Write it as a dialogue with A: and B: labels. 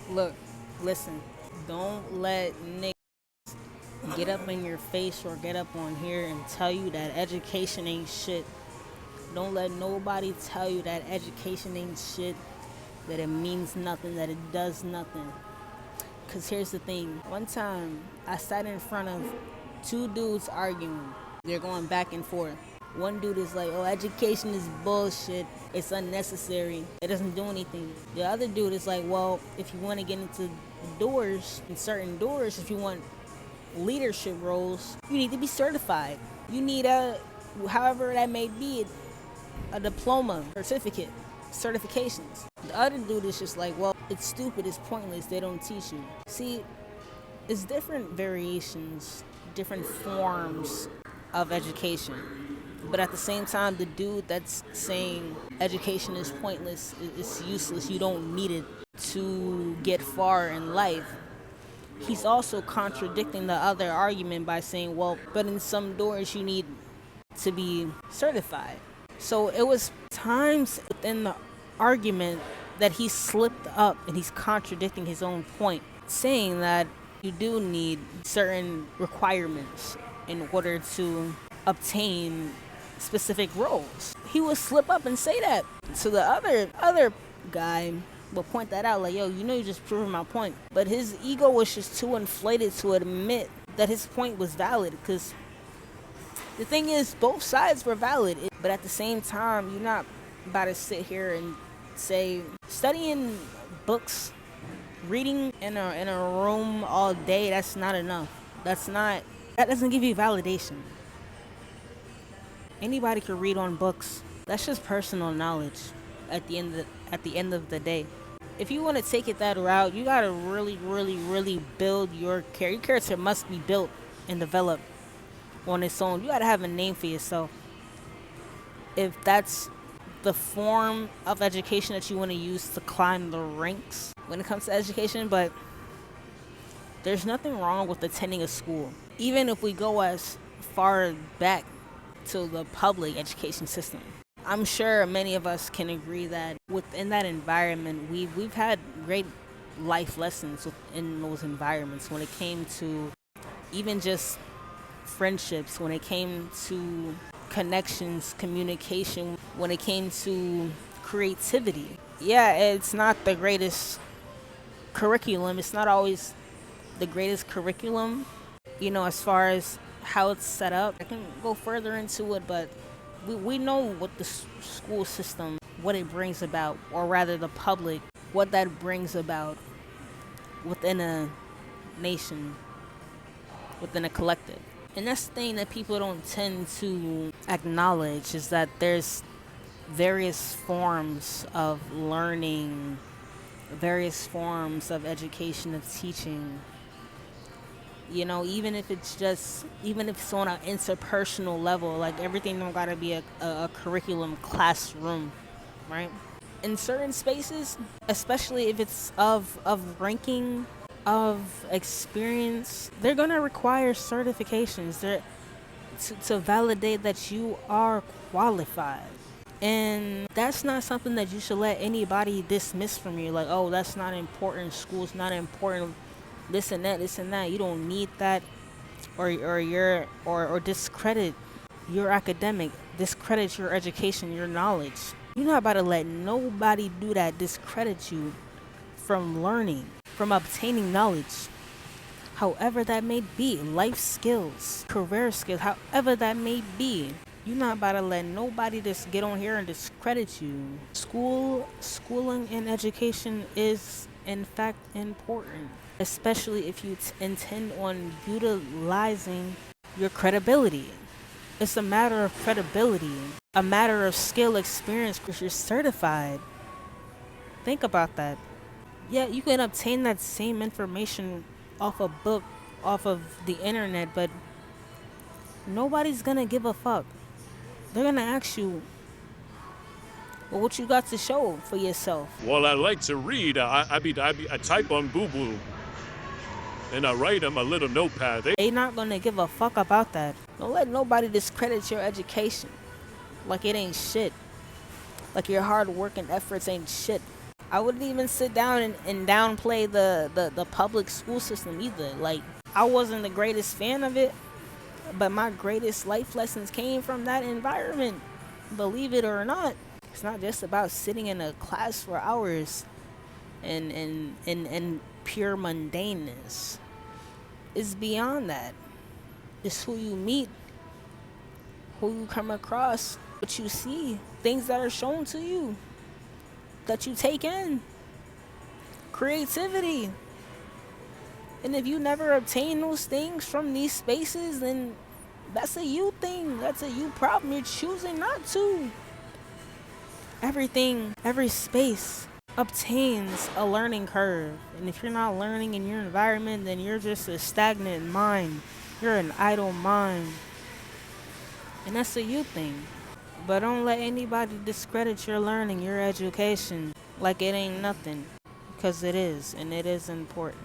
A: Look, listen, don't let Nick get up in your face or get up on here and tell you that education ain't shit. Don't let nobody tell you that education ain't shit, that it means nothing, that it does nothing. Because here's the thing. One time, I sat in front of two dudes arguing. They're going back and forth. One dude is like, oh, education is bullshit. It's unnecessary. It doesn't do anything. The other dude is like, well, if you want to get into doors, in certain doors, if you want leadership roles, you need to be certified. You need however that may be, a diploma, certificate, certifications. The other dude is just like, well, it's stupid, it's pointless, they don't teach you. See, it's different variations, different forms of education. But at the same time, the dude that's saying education is pointless, it's useless, you don't need it to get far in life, he's also contradicting the other argument by saying, well, but in some doors you need to be certified. So it was times within the argument that he slipped up and he's contradicting his own point, saying that you do need certain requirements in order to obtain specific roles. He would slip up and say that. So the other guy will point that out like, yo, you know, you just proving my point. But his ego was just too inflated to admit that his point was valid, because the thing is, both sides were valid, but at the same time, you're not about to sit here and say studying books, reading in a room all day. That's not enough. That doesn't give you validation. Anybody can read on books. That's just personal knowledge. At the end of the day, if you want to take it that route, you gotta really, really, really build your character. Your character must be built and developed on its own. You gotta have a name for yourself. If that's the form of education that you want to use to climb the ranks when it comes to education, but there's nothing wrong with attending a school. Even if we go as far back to the public education system, I'm sure many of us can agree that within that environment, we've had great life lessons within those environments when it came to even just friendships, when it came to connections, communication, when it came to creativity. Yeah, it's not the greatest curriculum. It's not always the greatest curriculum, as far as how it's set up. I can go further into it, but we know what the school system, what it brings about, or rather the public, what that brings about within a nation, within a collective. And that's the thing that people don't tend to acknowledge, is that there's various forms of learning, various forms of education, of teaching. Even if it's on an interpersonal level, like everything don't gotta be a curriculum classroom, right? In certain spaces, especially if it's of ranking, of experience, they're gonna require certifications to validate that you are qualified. And that's not something that you should let anybody dismiss from you. Like, oh, that's not important. School's not important. This and that. You don't need that, or discredit your academic, discredit your education, your knowledge. You're not about to let nobody do that. Discredit you from learning, from obtaining knowledge, however that may be, life skills, career skills, however that may be. You're not about to let nobody just get on here and discredit you. Schooling and education is in fact important, especially if you intend on utilizing your credibility. It's a matter of credibility, a matter of skill, experience, because you're certified. Think about that. Yeah, you can obtain that same information off a book, off of the internet, but nobody's gonna give a fuck. They're gonna ask you, well, what you got to show for yourself?
B: Well, I like to read. I type on Google and I write on my little notepad.
A: They not gonna give a fuck about that. Don't let nobody discredit your education like it ain't shit. Like your hard work and efforts ain't shit. I wouldn't even sit down and downplay the public school system either. Like, I wasn't the greatest fan of it, but my greatest life lessons came from that environment. Believe it or not. It's not just about sitting in a class for hours and pure mundaneness. It's beyond that. It's who you meet, who you come across, what you see, things that are shown to you, that you take in, creativity. And if you never obtain those things from these spaces, then that's a you thing. That's a you problem. You're choosing not to. Everything, every space obtains a learning curve. And if you're not learning in your environment, then you're just a stagnant mind. You're an idle mind. And that's a you thing. But don't let anybody discredit your learning, your education, like it ain't nothing. Because it is, and it is important.